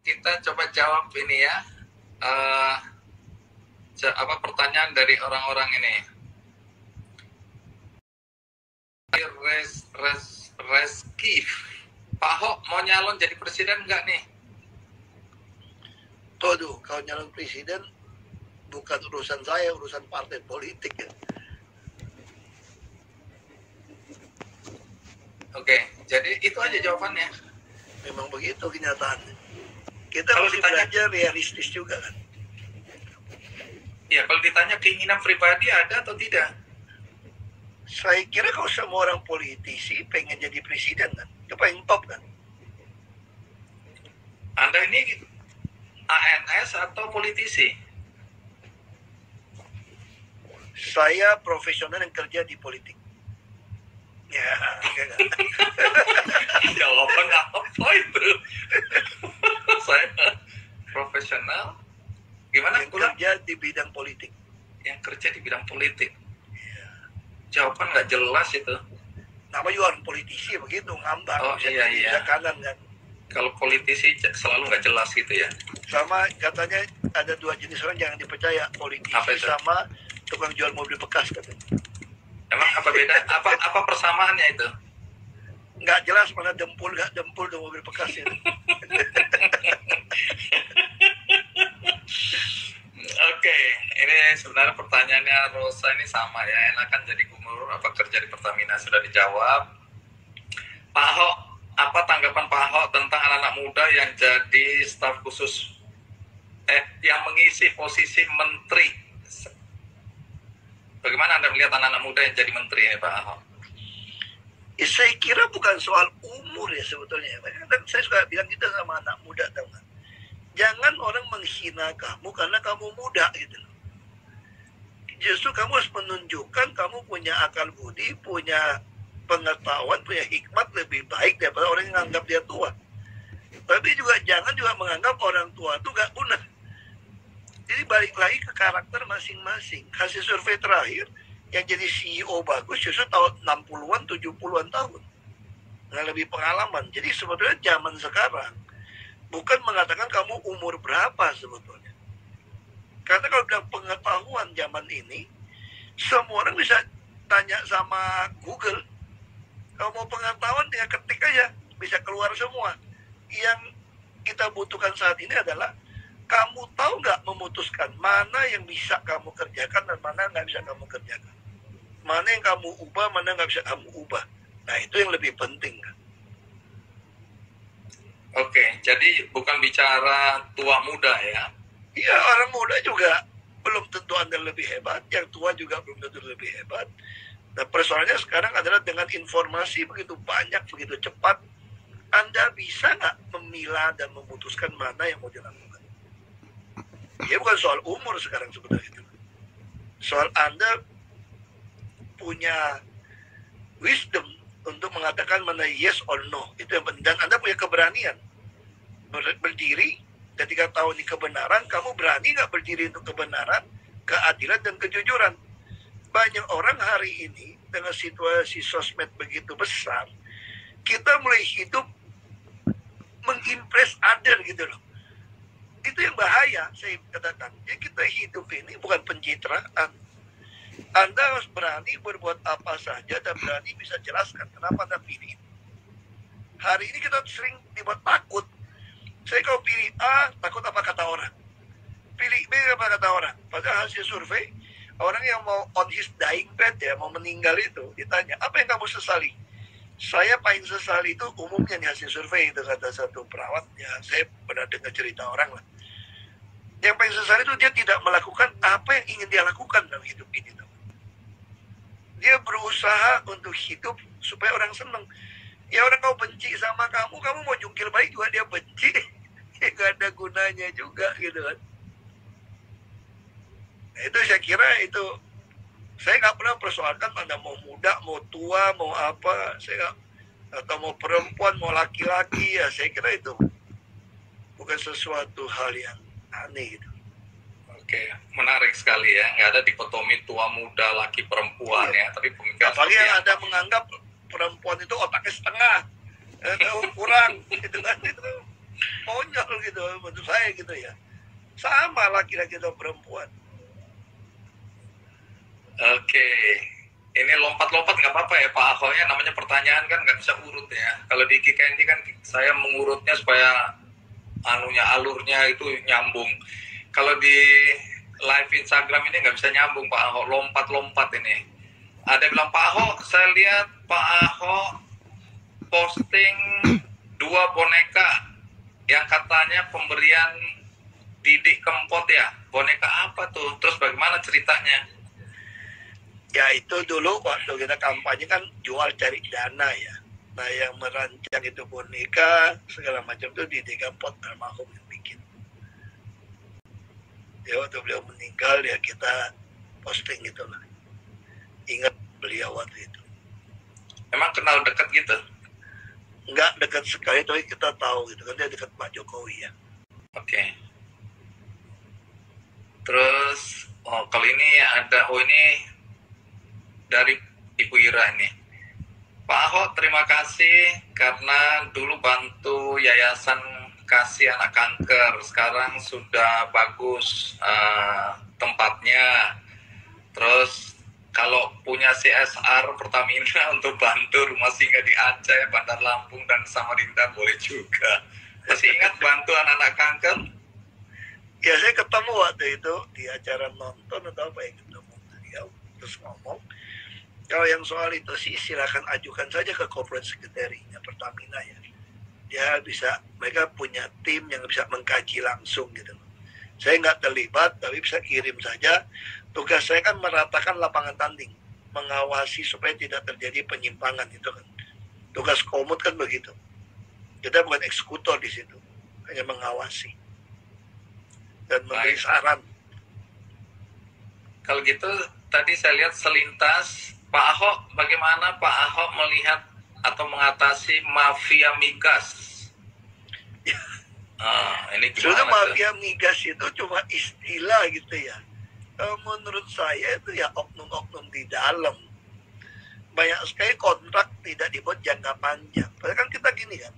kita coba jawab ini ya. Pertanyaan dari orang-orang ini. Reski, Pak Ahok mau nyalon jadi presiden nggak nih? Tuh, kalau nyalon presiden bukan urusan saya, urusan partai politik ya. Oke, jadi itu aja jawabannya. Memang begitu kenyataannya. Kita harus belajar realistis juga kan. Ya, kalau ditanya keinginan pribadi ada atau tidak? Saya kira kalau semua orang politisi pengen jadi presiden kan, itu paling top kan. Anda ini ANS atau politisi? Saya profesional yang kerja di politik. Ya, kan? Jawaban apa itu? Saya profesional. Gimana? Yang kerja di bidang politik. Yang kerja di bidang politik. Jawaban nggak jelas itu. Nama juga orang politisi begitu, ngambang. Oh iya. Kanan kan. Kalau politisi selalu nggak jelas gitu ya. Sama katanya ada dua jenis orang jangan dipercaya, politisi sama tukang jual mobil bekas katanya. Emang apa beda? Apa persamaannya itu? Nggak jelas mana dempul nggak dempul di mobil bekas itu. Oke, ini sebenarnya pertanyaannya Rosa ini sama ya. Enakan jadi gubernur apa kerja di Pertamina? Sudah dijawab. Pak Ahok, apa tanggapan Pak Ahok tentang anak-anak muda yang jadi staf khusus yang mengisi posisi menteri? Bagaimana Anda melihat anak-anak muda yang jadi menteri ya Pak Ahok? Ya, saya kira bukan soal umur ya sebetulnya. Dan saya suka bilang kita sama anak muda, tahu nggak? Jangan orang menghina kamu karena kamu muda gitu loh. Justru kamu harus menunjukkan kamu punya akal budi, punya pengetahuan, punya hikmat lebih baik daripada orang yang menganggap dia tua. Tapi jangan juga menganggap orang tua itu gak guna. Jadi balik lagi ke karakter masing-masing. Hasil survei terakhir yang jadi CEO bagus justru tahun 60-an, 70-an tahun. Nah, lebih pengalaman. Jadi sebetulnya zaman sekarang bukan mengatakan kamu umur berapa sebetulnya. Karena kalau bilang pengetahuan zaman ini, semua orang bisa tanya sama Google. Kalau mau pengetahuan tinggal ketik aja, bisa keluar semua. Yang kita butuhkan saat ini adalah kamu tahu nggak memutuskan mana yang bisa kamu kerjakan dan mana nggak bisa kamu kerjakan. Mana yang kamu ubah, mana nggak bisa kamu ubah. Nah, itu yang lebih penting kan. Oke, jadi bukan bicara tua muda ya? Iya, orang muda juga belum tentu Anda lebih hebat, yang tua juga belum tentu lebih hebat. Nah, persoalannya sekarang adalah dengan informasi begitu banyak, begitu cepat, Anda bisa nggak memilah dan memutuskan mana yang mau dilakukan. Ya bukan soal umur sekarang sebenarnya. Soal Anda punya wisdom untuk mengatakan mana yes or no. Itu yang penting. Dan Anda punya keberanian berdiri ketika tahu ini kebenaran. Kamu berani nggak berdiri untuk kebenaran, keadilan, dan kejujuran? Banyak orang hari ini dengan situasi sosmed begitu besar, kita mulai hidup mengimpress other gitu loh. Itu yang bahaya, saya katakan. Ya, kita hidup ini bukan pencitraan. Anda harus berani berbuat apa saja dan berani bisa jelaskan kenapa Anda pilih. Hari ini kita sering dibuat takut. Saya kalau pilih A, takut apa kata orang. Pilih B, apa kata orang. Padahal hasil survei, orang yang mau on his dying bed ya, mau meninggal itu, ditanya, apa yang kamu sesali? Saya paling sesali itu umumnya nih hasil survei itu, kata satu perawat. Ya, saya pernah dengar cerita orang lah. Yang paling sesali itu dia tidak melakukan apa yang ingin dia lakukan dalam hidup ini. Dia berusaha untuk hidup supaya orang senang. Ya orang kau benci sama kamu mau jungkir balik juga dia benci. Ya gak ada gunanya juga gitu kan. Nah, itu saya kira itu, saya nggak pernah persoalkan Anda mau muda, mau tua, mau apa, saya gak, atau mau perempuan, mau laki-laki, ya saya kira itu bukan sesuatu hal yang aneh gitu. Oke, menarik sekali ya. Nggak ada dikotomi tua muda, laki perempuan ya. Tapi pemikiran apalagi yang ada menganggap perempuan itu otaknya setengah, kurang gitu kan, itu konyol gitu menurut saya gitu ya. Sama laki-laki atau perempuan. Oke, ini lompat-lompat nggak apa-apa ya Pak Ahok ya, namanya pertanyaan kan nggak bisa urut ya. Kalau di KKND kan saya mengurutnya supaya alurnya itu nyambung. Kalau di live Instagram ini nggak bisa nyambung Pak Ahok, lompat-lompat ini. Ada yang bilang Pak Ahok, saya lihat Pak Ahok posting 2 boneka yang katanya pemberian Didik Kempot ya. Boneka apa tuh? Terus bagaimana ceritanya? Ya itu dulu waktu kita kampanye kan jual cari dana ya. Nah yang merancang itu boneka segala macam itu Didik Kempot almarhum yang bikin. Ya waktu beliau meninggal ya kita posting gitu lah. Ingat beliau waktu itu. Emang kenal dekat gitu? Enggak dekat sekali, tapi kita tahu gitu kan dia dekat Pak Jokowi ya. Oke. Terus, kalau ini ada, ini dari Ibu Ira ini. Pak Ahok, terima kasih karena dulu bantu Yayasan Kasih Anak Kanker. Sekarang sudah bagus tempatnya. Terus, kalau punya CSR Pertamina untuk bantu rumah singgah di Aceh, Bandar Lampung, dan Samarinda boleh juga. Masih ingat bantu anak-anak kanker? Ya saya ketemu waktu itu di acara nonton atau apa yang ketemu beliau terus ngomong kalau yang soal itu sih silakan ajukan saja ke corporate secretary-nya Pertamina ya. Dia bisa, mereka punya tim yang bisa mengkaji langsung gitu. Saya nggak terlibat tapi bisa kirim saja. Tugas saya kan meratakan lapangan tanding, mengawasi supaya tidak terjadi penyimpangan itu kan. Tugas Komut kan begitu. Kita bukan eksekutor di situ, hanya mengawasi dan memberi saran. Kalau gitu, tadi saya lihat selintas, Pak Ahok, bagaimana Pak Ahok melihat atau mengatasi mafia migas? Ini Sebenarnya gimana mafia migas itu cuma istilah gitu ya. Menurut saya itu ya oknum-oknum di dalam. Banyak sekali kontrak tidak dibuat jangka panjang. Padahal kan kita gini kan,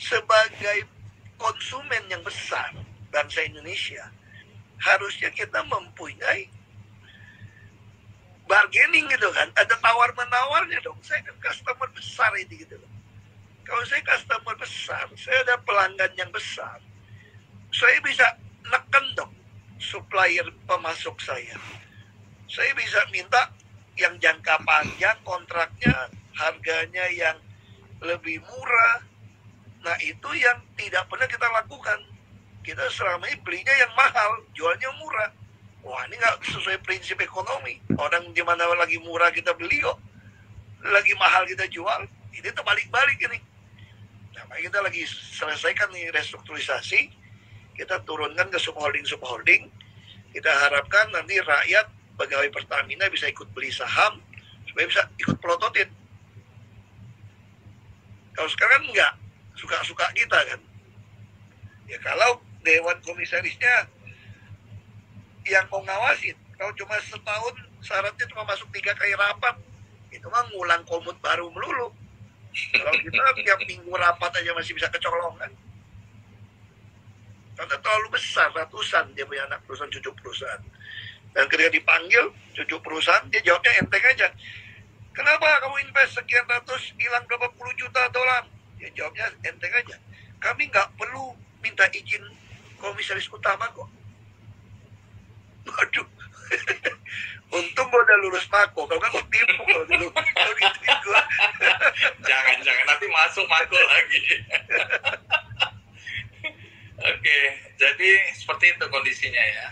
sebagai konsumen yang besar bangsa Indonesia, harusnya kita mempunyai bargaining gitu kan, ada tawar-menawarnya dong. Saya kan customer besar ini gitu loh. Kalau saya customer besar, saya ada pelanggan yang besar, saya bisa neken dong supplier pemasok saya. Saya bisa minta yang jangka panjang kontraknya, harganya yang lebih murah. Nah itu yang tidak pernah kita lakukan. Kita selama ini belinya yang mahal, jualnya murah. Wah ini nggak sesuai prinsip ekonomi. Orang di mana lagi murah kita beli kok, lagi mahal kita jual. Ini terbalik-balik ini. Nah kita lagi selesaikan nih restrukturisasi. Kita turunkan ke subholding. Kita harapkan nanti rakyat, pegawai Pertamina bisa ikut beli saham, supaya bisa ikut pelototin. Kalau sekarang enggak, suka-suka kita kan. Ya kalau Dewan Komisarisnya yang mau ngawasin, kalau cuma setahun syaratnya cuma masuk 3 kali rapat, itu mah ngulang komut baru melulu. Kalau kita tiap minggu rapat aja masih bisa kecolongan. Karena terlalu besar, ratusan dia punya anak perusahaan, cucu perusahaan. Dan ketika dipanggil cucu perusahaan, dia jawabnya enteng aja. Kenapa kamu invest sekian ratus, hilang berapa puluh juta dolar? Dia jawabnya enteng aja. Kami nggak perlu minta izin komisaris utama kok. Waduh. Untung gue udah lulus Mako, kalau kan gue tipu kalau dulu. Gitu gue. Jangan, nanti masuk Mako lagi. Oke, jadi seperti itu kondisinya ya.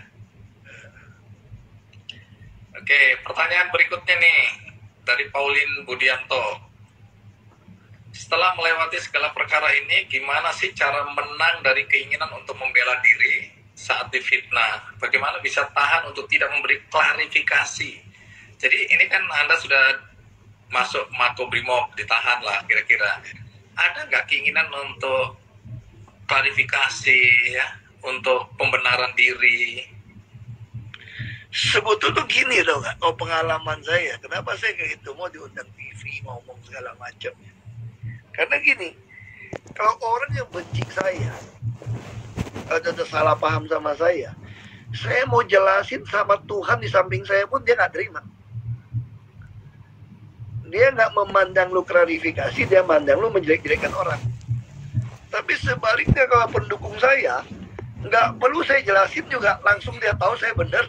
Oke, pertanyaan berikutnya nih dari Pauline Budianto. Setelah melewati segala perkara ini, gimana sih cara menang dari keinginan untuk membela diri saat difitnah? Bagaimana bisa tahan untuk tidak memberi klarifikasi? Jadi ini kan Anda sudah masuk Makobrimob, ditahan lah kira-kira. Ada nggak keinginan untuk klarifikasi ya, untuk pembenaran diri? Sebetulnya tuh gini loh nggak, kalau pengalaman saya, kenapa saya kayak itu mau diundang TV ngomong segala macam ya? Karena gini, Kalau orang yang benci saya atau salah paham sama saya mau jelasin sama Tuhan di samping saya pun dia nggak terima. Dia nggak memandang lu klarifikasi, dia mandang lu menjelek-jelekkan orang. Tapi sebaliknya kalau pendukung saya, nggak perlu saya jelasin juga, langsung dia tahu saya benar.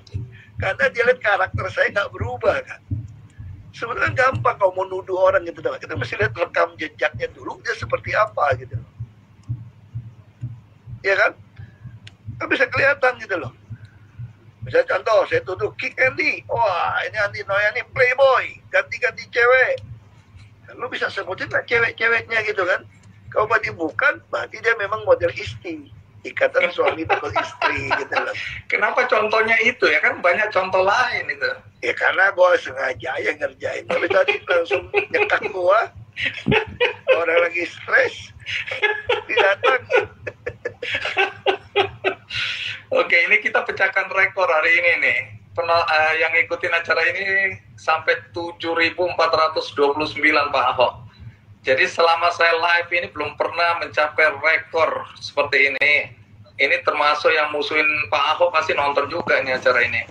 Karena dia lihat karakter saya nggak berubah kan. Sebenarnya gampang kalau mau nuduh orang gitu. Kita mesti lihat rekam jejaknya dulu, dia seperti apa gitu. Ya kan? Kan bisa kelihatan gitu loh. Misalnya contoh, saya tuduh Kick Andy. Wah, ini Andi Noyani playboy, ganti-ganti cewek. Lu bisa sebutin lah cewek-ceweknya gitu kan. Kalau berarti bukan, berarti dia memang model istri. Ikatan suami atau istri gitu loh. Kenapa contohnya itu ya, kan banyak contoh lain itu. Ya karena gue sengaja yang ngerjain. Tapi tadi langsung nyekak gue. Orang lagi stres. Datang. Oke, ini kita pecahkan rekor hari ini nih. Yang ngikutin acara ini sampai 7.429 Pak Ahok. Jadi selama saya live ini belum pernah mencapai rekor seperti ini. Ini termasuk yang musuhin Pak Ahok pasti nonton juga ini acara ini.